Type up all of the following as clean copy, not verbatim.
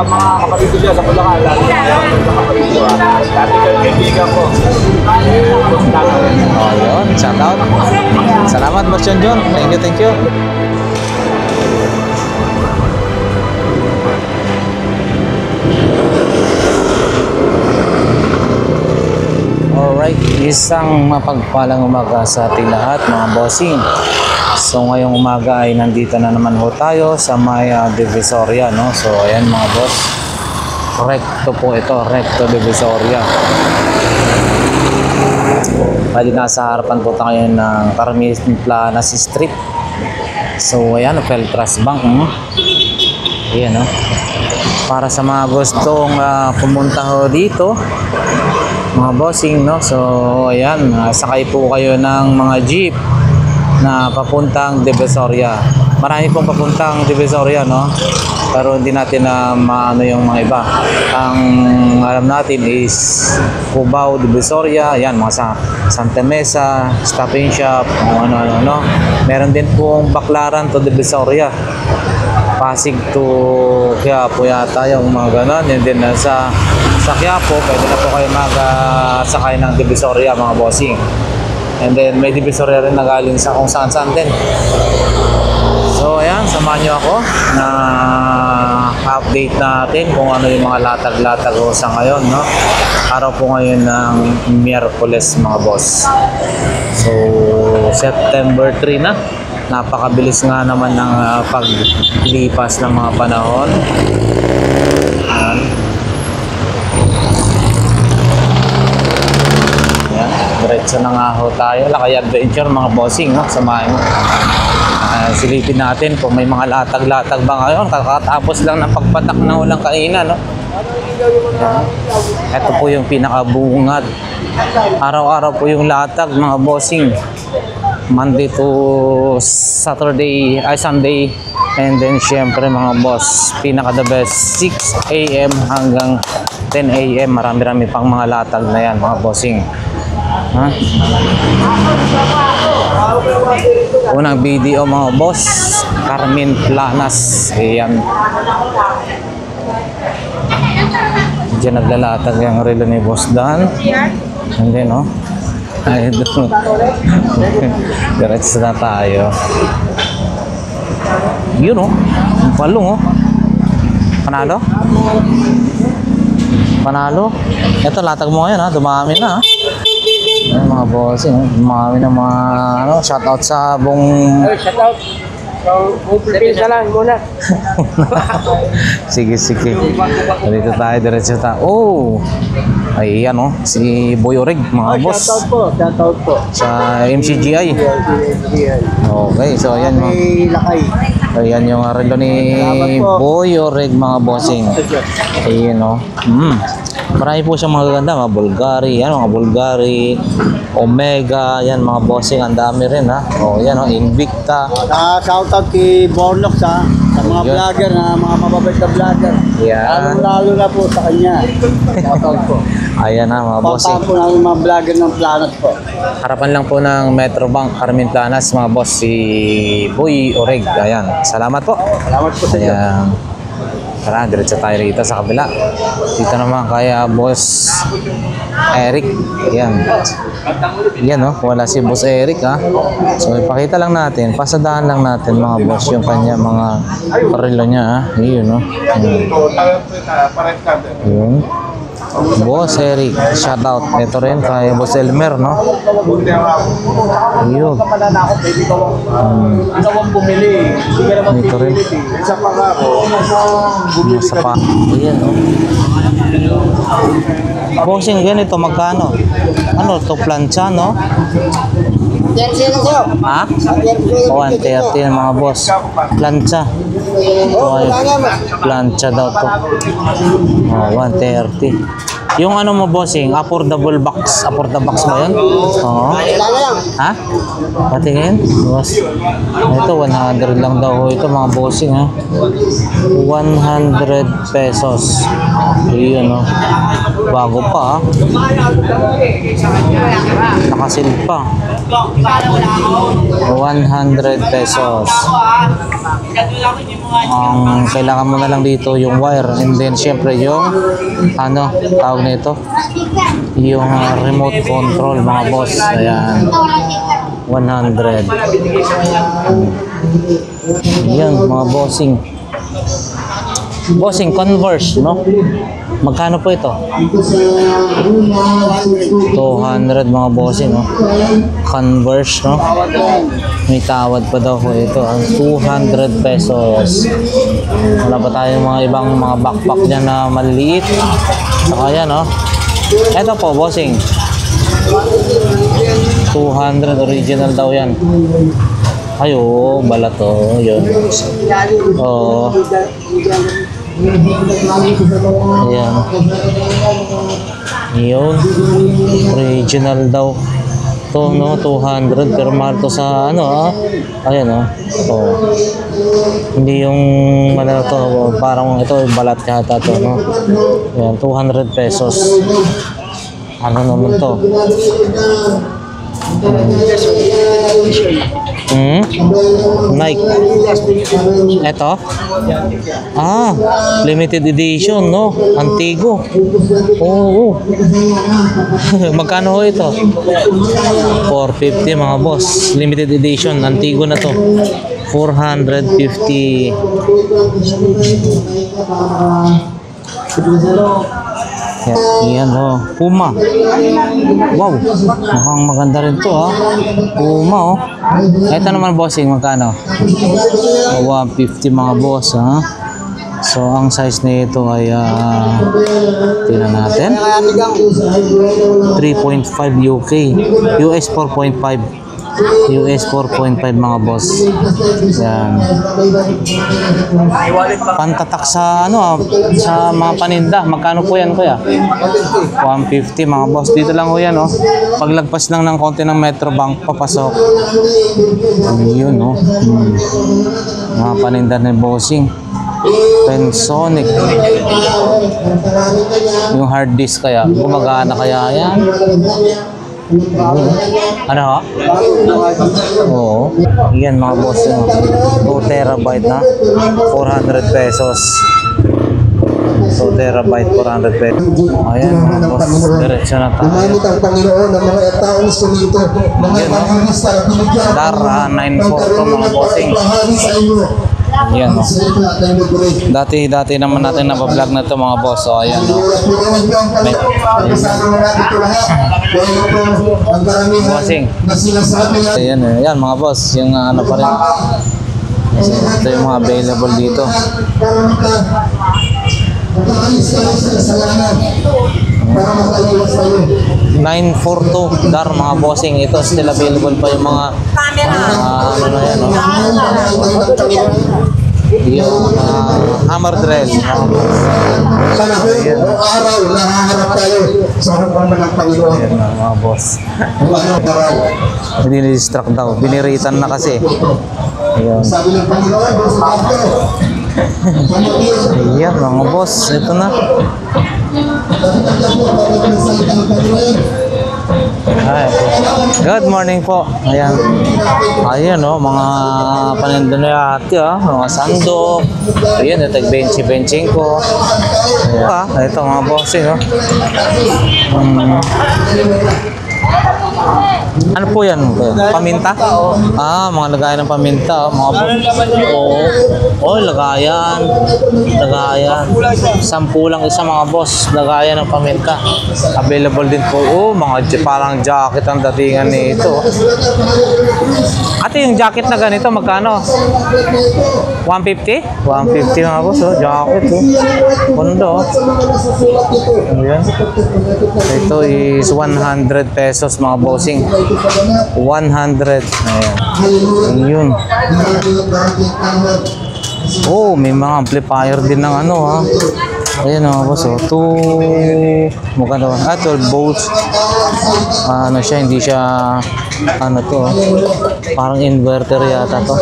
mga kapatid ko dyan sa Bulacan. Lalo na sa kapatid ko. Dati kaibigan ko. Oh, yun. Shout out. Salamat, Boss John John. Thank you, thank you. Alright, isang mapagpalang umaga sa ating lahat, mga bossing. So ngayong umaga ay nandito na naman ho tayo sa may Divisoria, no? So ayan mga boss, recto po ito, recto Divisoria. Pwede nasa harapan po tayo ng Carmen Planas Street. So ayan, Peltras Bank, ayan, no? Para sa mga gustong pumunta ho dito, mga bossing, no? So ayan, sakay po kayo ng mga jeep na papuntang Divisoria. Marami pong papuntang Divisoria, no? Pero hindi natin na maano yung mga iba. Ang alam natin is Cubao, Divisoria, ayan, mga sa Santa Mesa, Stop and Shop, ano. Meron din pong Baclaran to Divisoria, Pasig to Quiapo yata yung mga ganon. And then sa Quiapo, pwede na po kayo mag-sakay ng Divisoria, mga bossing. And then may Divisoria rin na galing sa kung saan din. So ayan, samahan nyo ako na update natin kung ano yung mga latag-latag ho sa ngayon, no? Araw po ngayon ng Miyerkules, mga boss. So September 3 na. Napakabilis nga naman ng paglipas ng mga panahon. Ayan. Ayan, diretso na nga ho tayo. Lakay adventure, mga bossing, no? Samahan mo. Silipin natin kung may mga latag-latag ba ngayon. Kakatapos lang ng pagpatak na ulang kaina, no? Ayan. Ito po yung pinakabungad. Araw-araw po yung latag, mga bossing. Monday to Saturday, ay Sunday, and then syempre mga boss, pinaka the best 6 AM hanggang 10 AM, marami-rami pang mga latag na yan, mga bossing. Unang video, mga boss, Carmen Planas, ayan. Diyan naglalatag yung relo ni Boss Dan, and then ay doon. Diretso na tayo. Yun, ang palong, Panalo? Panalo? Ito, latag mo ngayon, dumami na, Ayan, mga bossing, dumami na mga shoutout sa buong... Shoutout. So, Philippines na lang muna. Sige. Dito tayo, diretso tayo. Oh! Ay, yan, si Boy Oreg, mga boss. Shoutout po. Sa MCGI. Okay, so ayan, Lakay. ayan yung relo ni Boy Oreg, mga bossing. Ayan, marami po siyang mga ganda, mga Bulgari, Omega, yan mga bossing, ang dami rin, yan, Invicta. Shoutout kay Bornox, sa mga vlogger, mga mababait na vlogger. Yan. Lalo na po sa kanya. Shoutout po. Ayan na, mga bossing. Pagkaan po namin mga vlogger ng Planas po. Harapan lang po ng Metrobank Carmen Planas, mga boss, si Boy Oreg. Ayan, salamat po. Salamat po sa inyo. Ayan. Tara, diretso tayo rito sa kabila. Dito naman kaya Boss Eric. Yan. Yan, wala si Boss Eric, So ipakita lang natin, pasadahan lang natin, mga boss, yung kanya mga parilo niya, Yun, Yun. Boss Eric, shout out. Ito rin kay Boss Elmer, Ayun. Ito rin. Sa pa. Ayan, Bossing, ganito, magkano? Ano to, plancha, Ha? 130 mga boss. Plancha. Ito ay plancha daw to. 130. Yung ano mo, bossing, affordable box. Affordable box ba yun? Oo. Ha? Patingin? Boss. Ito, 100 lang daw ito mga bossing, ha? 100 pesos. Iyon, no? Bago pa, ha? Nakasil pa. 100 pesos. Ang kailangan mo na lang dito yung wire, and then syempre yung ano, tawag nito, yung remote control mga boss. Ayan, 100. Yan mga bossing. Bossing Converse, no? Magkano po ito? 200 mga bossing, no? Converse, no? May tawad pa daw po ito, 200 pesos. Wala pa tayong mga ibang mga backpack dyan na maliit. Saka yan, no? Ito po, bossing. 200 original daw yan. Ay, oo, balat to. Yun. Oo. Ayan. Yun. Original daw. To, no? 200. Pero mahal to sa ano, ah. Ayan, oh. Oh. Hindi yung ano to. Parang ito, balat yata to, no? Ayan, 200 pesos. Ano naman to? Nike. Ito? Ah, limited edition, no? Antigo. Oo. Magkano ho ito? 450 mga boss. Limited edition, Antigo na to. 450. Yan, oh. Puma. Wow, mukhang maganda rin to, ha. Puma, oh. Ito naman, bossing, magkano? 150 mga boss, ha. So ang size nito ay tingnan natin, 3.5 UK, US 4.5, US 4.5 mga boss. Yan. Pantatak sa ano, sa mga paninda. Magkano po yan, kuya? 150 mga boss. Dito lang ho yan, oh. Paglagpas lang ng konti ng Metro Bank, papasok. Yun, oh. Mga paninda ni bossing. Pensonic. Yung hard disk kaya, gumagana kaya yan? Ano ha? Oo. Yan mga boss, 2 terabyte na 400 pesos. 2 terabyte 400 pesos. Ayan mga boss, diretso na tayo. Dara 94 to mga bossing. Yan, no? Dati naman natin nabablog na to mga boss. So ayan, no? Bossing. Ayan, ayan mga boss. Yung ano pa rin. Ito yung mga available dito. 942 dar mga bossing. Ito still available pa yung mga ano na yan, no? Yung hammer drill. Ayan, mga boss. Hindi na-distract daw. Biniritan na kasi. Ayan. Ayan mga boss. Ito na. Ay, good morning po. Ayan. Ayan, oh, mga paninda na yati, ah. Mga sandok. Ayan, ito benching ko. Ayan. Ito mga bossing, oh. Ano po yan? Paminta? Ah, mga lagayan ng paminta. Mga oh, lagayan. Lagayan. 10 lang isa mga boss. Lagayan ng paminta. Available din po. Oh, mga parang jacket ang datingan nito. Ate, yung jacket na ganito, magkano? 150? 150 mga boss, oh. Jacket, oh. Kondo, oh. Ayan. Ito is 100 pesos mga bossing. 100. Ayan. Yun. Oh, may mga amplifier din ng ano, ha. Ayan mga boss, oh. 12 volts. Ano siya, hindi siya, ano to, parang inverter yata to.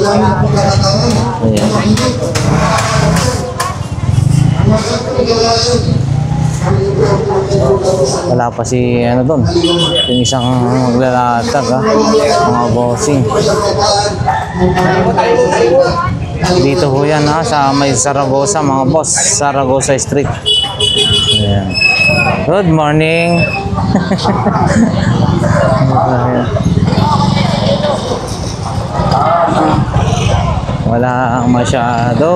Ayan. Wala pa si, ano doon, yung isang maglalatag, mga bossing. Dito ho yan sa may Zaragoza mga boss, Zaragoza Street. Ayan. Good morning. Wala masyado.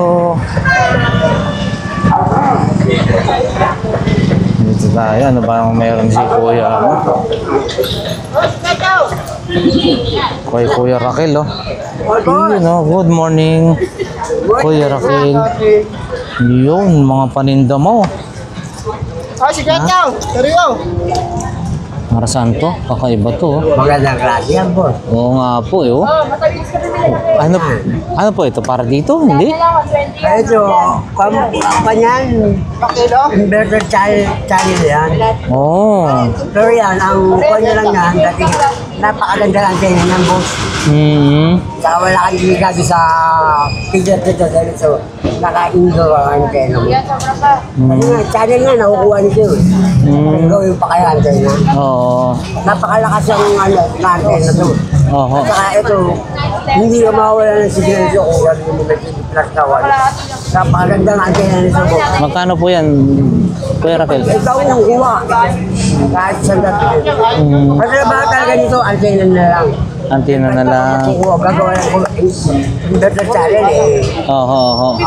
Dito tayo, ano ba yung meron si Kuya? Kay Kuya Raquel, oh. Yun, oh. Good morning, Kuya Raquel. Yun, mga paninda mo. Si Gatyaw, Teriyo. Para saan to? Kakaiba to, oh. Magandang klase yan, boss. Oo nga po, eh, oh. Ano po ito? Para dito? Hindi? Ito, kanyan, inverter channel yan. Oo. Pero yan, ang kanya lang yan, dati napakaganda lang kayo yan, boss. Saka wala kang gigado sa picture dito, so naka-indoor ang antena mo. Kasi nga, channel nga, nakukuha nito. Pero yung pa kaya antena. Oo. Napakalakas ang na antena to. Oo. At saka ito, hindi ka mawawala ng signal ito kung ano yung may plus na wala. Napakaganda ng antena nito, boss. Magkano po yan, Kuya Raquel? Ikaw yung kuha. Kahit saan natin. Kasi ba talaga nito, antena na lang. Antena na lang. Kukuha, gagawa ng inverter channel eh. Oo, oo.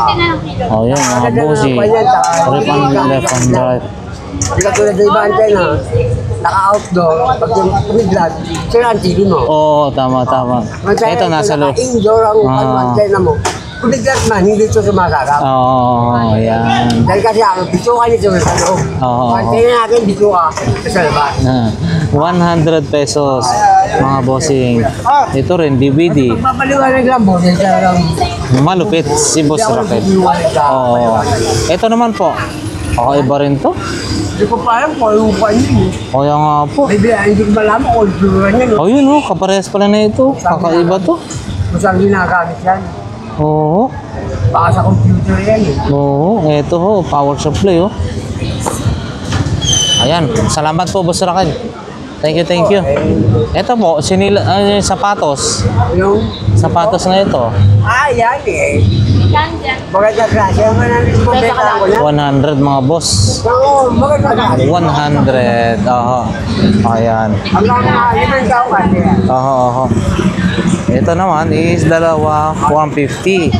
Oh, yun, mga bossy. Trip on left and right. Hindi ka tulad ng iba antena. Naka-outdoor, pag yung biglag, sira ang TV mo. Oo, tama, tama. Ito, nasa loob. Naka-indoor ang antena mo. Kung biglag man, hindi ito sumasarap. Oo, yan. Dahil kasi ang bituka nito sa loob. Oo. Antena natin, bituka sa labas. 100 pesos, mga bossing. Ito rin, DVD. Papaliwanag lang mo, dahil talagang Malupit si Boss Raquel. Oo. Ito naman po. Kakaiba rin to. hindi ko pa alam kung ano pa yun. Kaya nga po. Maybe hindi ko malaman kung ano niya. Oh, yun oh. Kaparehas pala na ito. Kakaiba to. Kung saan ginagamit yan. Oo. Baka sa computer yan eh. Oo. Ito ho. Power supply oh. Ayan. Salamat po, Boss Raquel. Thank you, thank you. Ito po, yung sapatos. Yung? Sapatos na ito. Yan eh. Magandang klase. Bumenta ko na. 100 mga boss. Oo, magandang klase. 100. Oo. Ayan. Hanggang 5 tao kasi yan. Oo. Ito naman is dalawa, 150.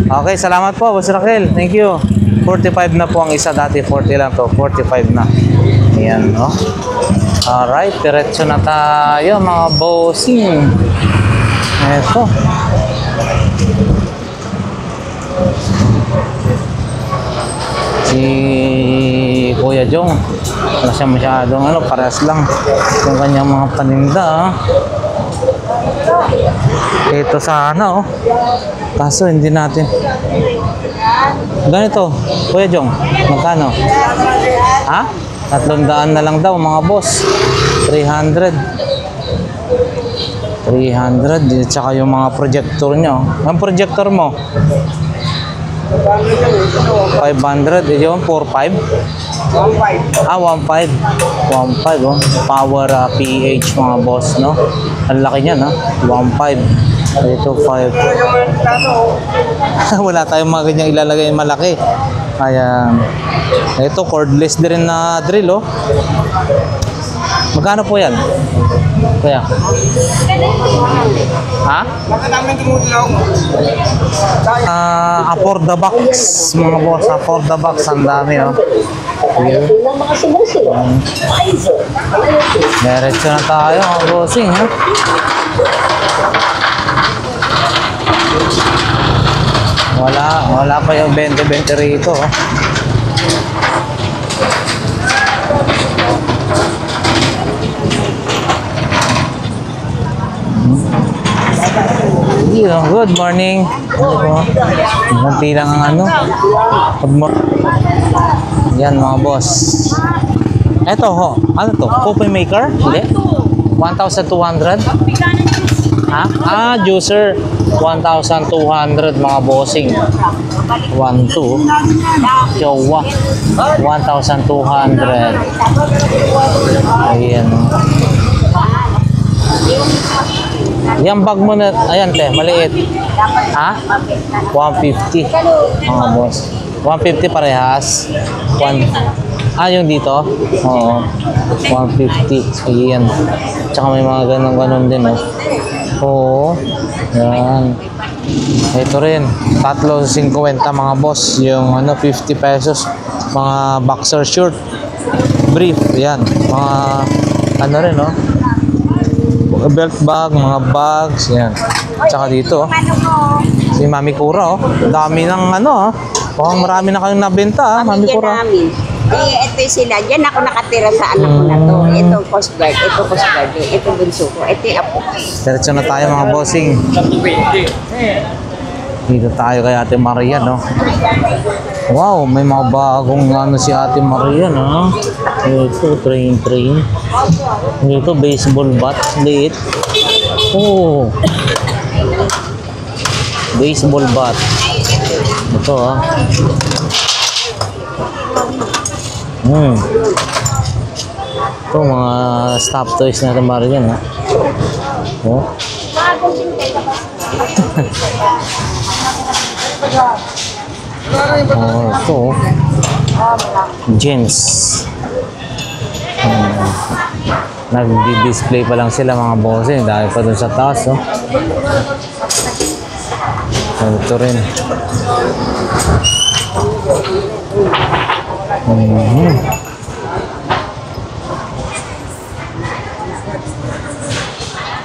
Okay, salamat po, Boss Raquel. Thank you. 45 na po ang isa, dati 40 lang to. 45 na. Ayan, oh. Alright, diretso na tayo mga bossing. Ito. Si Kuya Jong. Wala siya masyadong parehas lang yung kanyang mga paninda. Ito sana kaso hindi natin. Ganito, Kuya Jong, magkano? Ha? 300 na lang daw mga boss. 300. 300 at saka yung mga projector nyo. Ang projector mo? 500. Yun, 4.5? 1.5. 1.5. 1.5 oh. Power PH mga boss, no? Ang laki niyan, 1.5. Ito 5. Wala tayong mga ganyang ilalagay malaki. Ayan. Ito cordless din na drill, oh. Magkano po yan? Kuya? Ha? For the box, mga boss. For the box, ang dami, oh. Diretso na tayo, mga bossing, ha? Wala pa yung 20-20 rito, oh. Good morning. Kunti lang ang ano. Good morning. Yan mga boss. Eto ho, ano to? Coffee maker? Hindi? 1,200? Ha? Juicer. 1,200 mga bossing. 1, 2. Jowa. 1,200. Ayan. Yan bag mo na, ayan te, maliit. Ha? 150 mga boss. 150 parehas. Yung dito? Oo. 150. Ayan. Tsaka may mga ganun din, oh. Oo. Yan. Ito rin. 3.50 mga boss. Yung 50 pesos. Mga boxer short. Brief. Yan. Mga rin, oh. Belt bag, mga bags. Yan. Tsaka dito, oh. Si Mami Kura, oh. Dami ng mukhang marami na kayong nabenta, Mami Kura. Ito sila. Diyan ako nakatira sa anak ko na to. Ito Coast Guard. Ito Coast Guard. Ito bunso ko. Ito yung apo. Diretso na tayo mga bossing. Dito tayo kay Ate Maria, no? Wow, may mga bagong si Ate Maria, no? Ito, train. Ito, baseball bat. Liit. Oh. Baseball bat. Ito, Ito, mga stop toys na Ate Maria, no? Oh. Ito. Jeans. Nag-display pa lang sila mga bossing dahil pa dun sa taas, oh. Ito rin.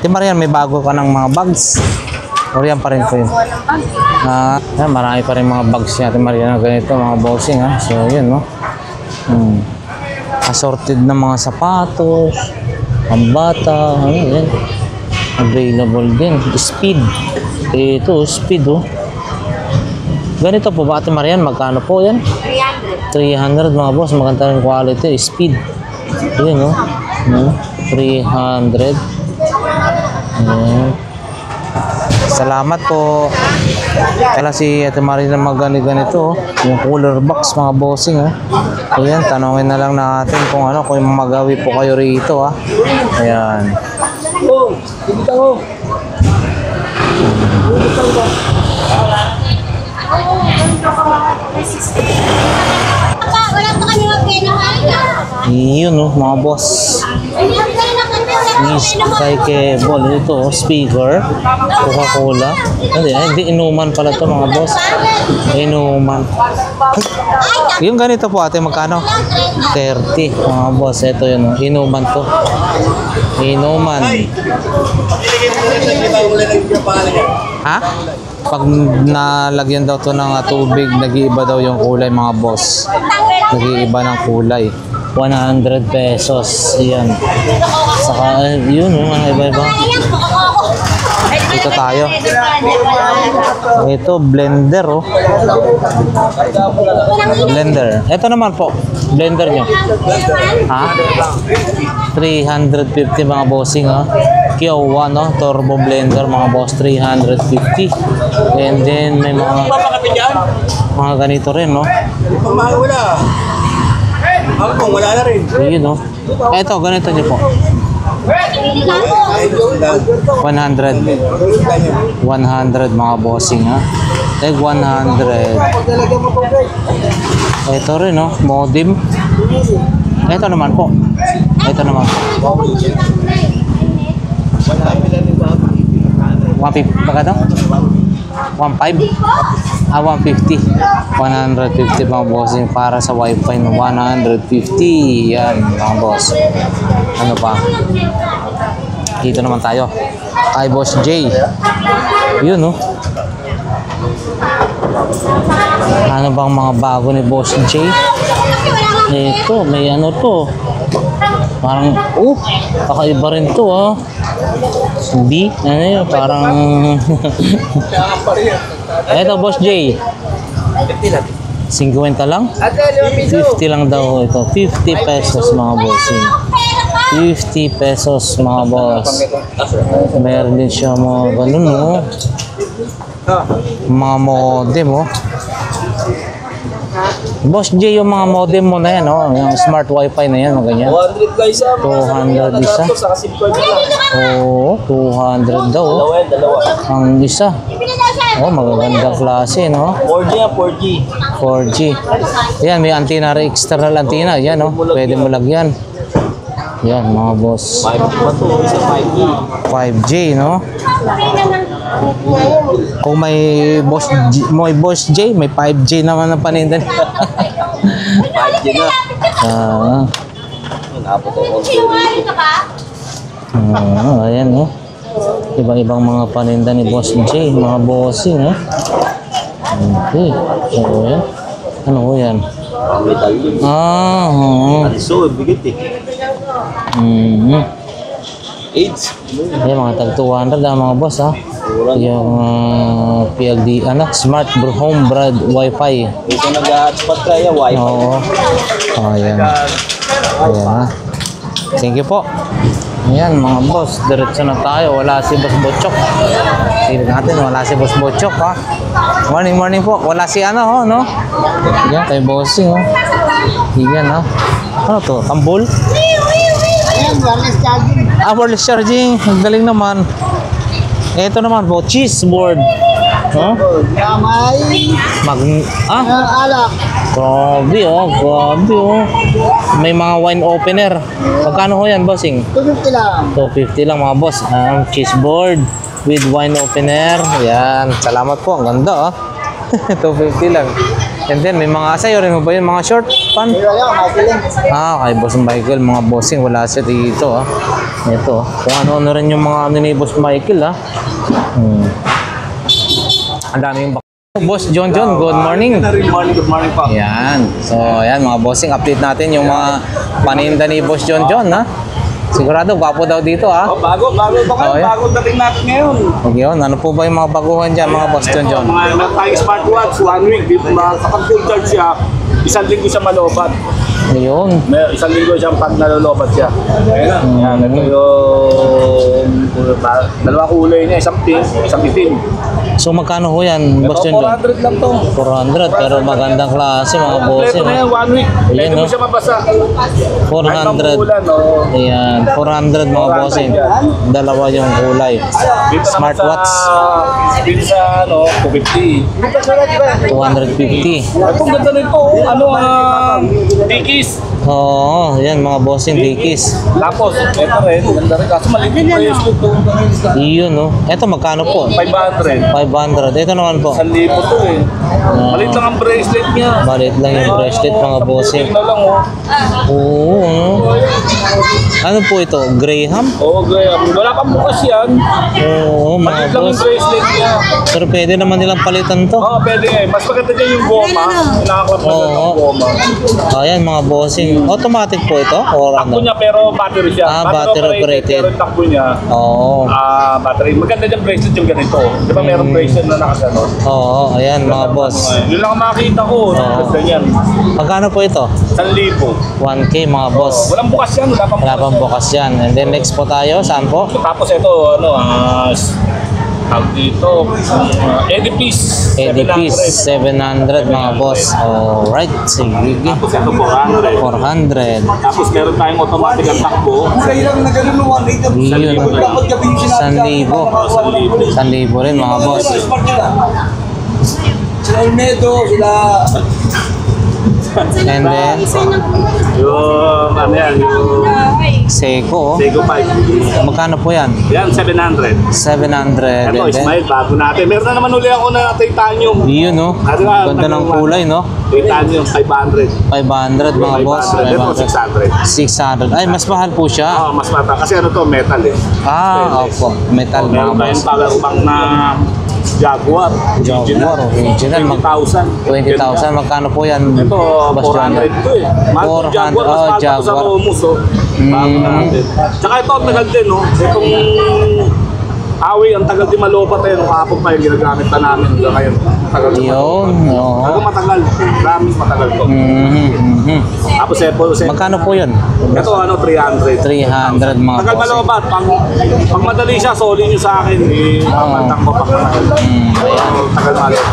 Di Marian, may bago ka ng mga bags? O yan pa rin po yun? Marami pa rin mga bags niya, Ate Maria, na ganito mga bossing, ha? So yun, no? Assorted na mga sapatos, pambata, yan. Available din. Speed. Ito, speed, oh. Ganito po ba, Ate Marian? Magkano po yan? 300 mga boss. Maganda rin quality. Speed. Yun, no? 300. Ayan. Salamat po. Kala si Ate Maria na ganito, oh. Yung cooler box mga bossing, oh. Ayan, tanongin na lang natin kung kung magawi po kayo rito, ha. Ayan. Wala pa kami magpeno. Yun, oh, mga boss. Recyclable ito, speaker, Coca-Cola. Hindi inuman pala to mga boss. Inuman. Yung ganito po ate, magkano? 30 mga boss. Ito yun, inuman to. Inuman. Ha? Pag nalagyan daw to ng tubig, nag-iiba daw yung kulay mga boss. Nag-iiba ng kulay. 100 pesos. Yan. Saka, yun, mga iba-iba. Ito tayo. Ito, blender, oh. Blender. Ito naman po, blender nyo. Ha? 350 mga bossing, ha? Kiowa, no? Turbo blender, mga boss, 350. And then, may mga ganito rin, no? Wala. Ako, wala na rin. Yun, no? Ito, ganito nyo po. 100 mga bossing, ha? Tag 100. Ito rin, no? Modem. Ito naman po. Ito naman po. 150. Pagkano? 1.5? 150. 150 mga bossing para sa wifi ng 150. Yan mga boss. Ano pa? Dito naman tayo. Kay Boss J. Yun, no? Ano bang mga bago ni Boss J? Ito, may ano to. Parang, kakaiba rin to, ha? B? Ano yun? Parang... Ito, Boss J. 50 lang? 50 lang daw ito. 50 pesos mga bossing. 50 pesos mga boss. Meron din siya mga ganun, no? Mga modem, oh. Boss J, yung mga modem mo na yan, oh. Yung smart wifi na yan, mga ganyan. 200 guys, 200 isa. Sa SIM card lang. Oo, 200 daw, oh. Dalawa. Ang isa. Oh, magagandang klase, no? 4G yan, 4G. 4G. Yan, may antenna, external antenna. Yan, oh. Pwede mo lagyan. Yan, mga boss. 5G pa to, isa 5G. 5G, no? Kung may boss J, may 5G naman ang panindan. 5G na. Ah, Napot ako. ayan, no? Ibang-ibang mga paninda ni Boss J, mga bossing, no? Okay. So, yan. Ano ko yan? Metal yun. Oo. So, bigat eh. AIDS. Ayan, mga tag 200 mga boss, ha? Yung PLD, Smart Home Broad Wi-Fi. Dito nag-hotspot kaya, wifi. Oo. Ayan. Ayan, ha? Thank you po. Ayan, mga boss. Diretso na tayo. Wala si Boss Botchok. Silip natin, wala si Boss Botchok, ha? Morning po. Wala si no? Yan, kay bossing, oh. Yan, ha? Ano to? Tambol? Wireless charging. Ang galing naman. Ito naman po, cheese board. Huh? Alak. Grabe, oh. May mga wine opener. Magkano ho yan, bossing? 250 lang. 250 lang mga boss. Cheese board with wine opener. Yan. Salamat po. Ang ganda, oh. 250 lang. And then, may mga sayo rin mo ba yun? Mga short pan? Kay Boss Michael. Mga bossing. Wala siya dito, ah. Ito. Kung ano-ano rin yung mga ni Boss Michael, ah. Ang dami yung Boss John, good morning. Good morning pa. Yan. So, ayan mga bossing. Update natin yung mga paninda ni Boss John, ha? Sigurado, gwapo daw dito, ha? Bago pa kayo. yeah. Bagong dating natin ngayon. Yun, ano po ba yung mga baguhan dyan, mga Boss John? Mga tayong smartwatch, 1 week. Kapag full charge siya, 1 linggo siya malobat. Ayun. May 1 linggo siyang pag nalolobat siya. Ayan, ito yung dalawa kulay niya, isang pink, isang itim. So, magkano ho yan, Boss John? 400 lang to. 400, pero magandang klase, mga bossing. Kompleto na yan, 1 week. Pwede mo no? siya mabasa. 400. Ayan, 400 mga bossing. Dalawa yung kulay. Smartwatch. Dito sa 250. 250. Itong ganda nito, Dickies. Oo, yan mga bossing, Dickies. Tapos, ito rin, ganda rin. Kaso maliit pa yung scoop to. Iyon, no? Ito, magkano po? 500. 500. Ito naman po. 1,000 to eh. Maliit lang ang bracelet niya. Maliit lang yung bracelet, mga bossing. Tingnan lang Oo, no? Ano po ito? Graham? Oo, Graham. Wala pang bukas yan. Oo, mga Maliit lang yung boss. bracelet niya. Pero pwede naman nilang palitan to. Oo, pwede eh. Mas maganda dyan yung goma. Nakaklap na Oo. ng goma. Ayan, mga bossing. Automatic po ito? Or Takbo ano? niya pero battery siya. Battery operated. Pero yung takbo niya, Oo. battery. Maganda dyan bracelet yung ganito. Di ba meron bracelet na nakaganon? Oo, ayan, mga boss. Yun lang ang makita ko. Ganda niyan. Magkano po ito? 1,000. 1K, mga boss. Walang bukas yan. Wala pang bukas yan. And then next po tayo, saan po? Tapos ito, tawag dito, Edipis. Edipis, 700 mga boss. Alright, sige. Tapos ito 400. 400. Tapos meron tayong automatic ang takbo. Yun. 1,000. 1,000 rin mga boss. Sila Olmedo, sila... And then, Yung, yung Seiko. Sego 5. Magkano po yan? Yan, 700. 700. Ito, And then, Ismail, bago natin. Meron na naman uli ako na titanium. yun, no? Ganda ng kulay, no? Titanium, 500. 500 mga boss. Ito, 600. 600. Ay, mas mahal po siya. Mas mata. Kasi to, metal eh. Opo. Metal mga Meron boss. tayong power bank na Jaguar. Jaguar, original. 20,000. 20,000. Magkano po yan? Ito, Boss John? 400 to eh. 400. Jaguar, mas mahal Jaguar. sa Romus, oh. Bago natin. Tsaka ito, tagal din, no? Itong Awi, ang tagal din malobat eh. Nung kapag pa yung ginagamit na namin hanggang ngayon. Tagal din Yun, oo. Talagang matagal. Promise matagal to. Tapos Magkano po yun? ito ano, 300. 300 mga Tagal bossing. malobat. Pag madali siya, soli nyo sa akin. Mamantang ko pa matagal. Ayan. Tagal malobat.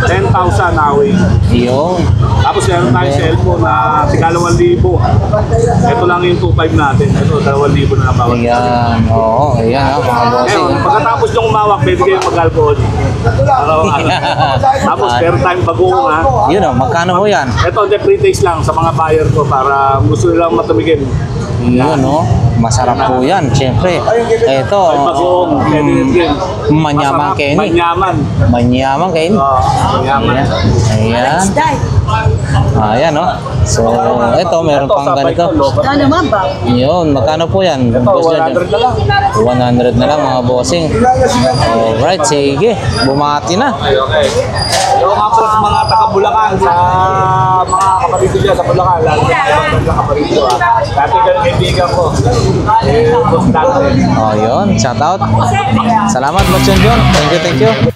10,000 Awi. Yun. Tapos meron tayong cellphone na tika 2,000. Ito lang yung 2,500 natin. Ito, 2,000 na lang bawat. Ayan. Oo, ayan mga bossing. Ngayon, pagkatapos nyo umawak, pwede kayo mag-alcohol. Araw-araw. Tapos, meron tayong bagoong ha. Yun o, magkano po yan? Ito, hindi pre-taste lang sa mga buyer ko para gusto nilang matumigin. Yun o, masarap po yan. Siyempre, ito, May bagoong, pwede din. manyaman Masarap, Kenny. Manyaman. Manyaman Kenny. Manyaman. Ayan. Ayan o. So, ito, meron pang ganito. Ano naman ba? Yun, magkano po yan? Ito, Boss John? 100 na lang. 100 na lang mga bossing. Alright, sige. Bumati na. Okay. So nga po sa mga taga-Bulacan, sa mga kapatid ko dyan sa Bulacan, lalo na mga kapatid ko. Dati ka kaibigan ko. Boss Dante. Oh, yun. Shout out. Salamat, Boss John. Thank you, thank you.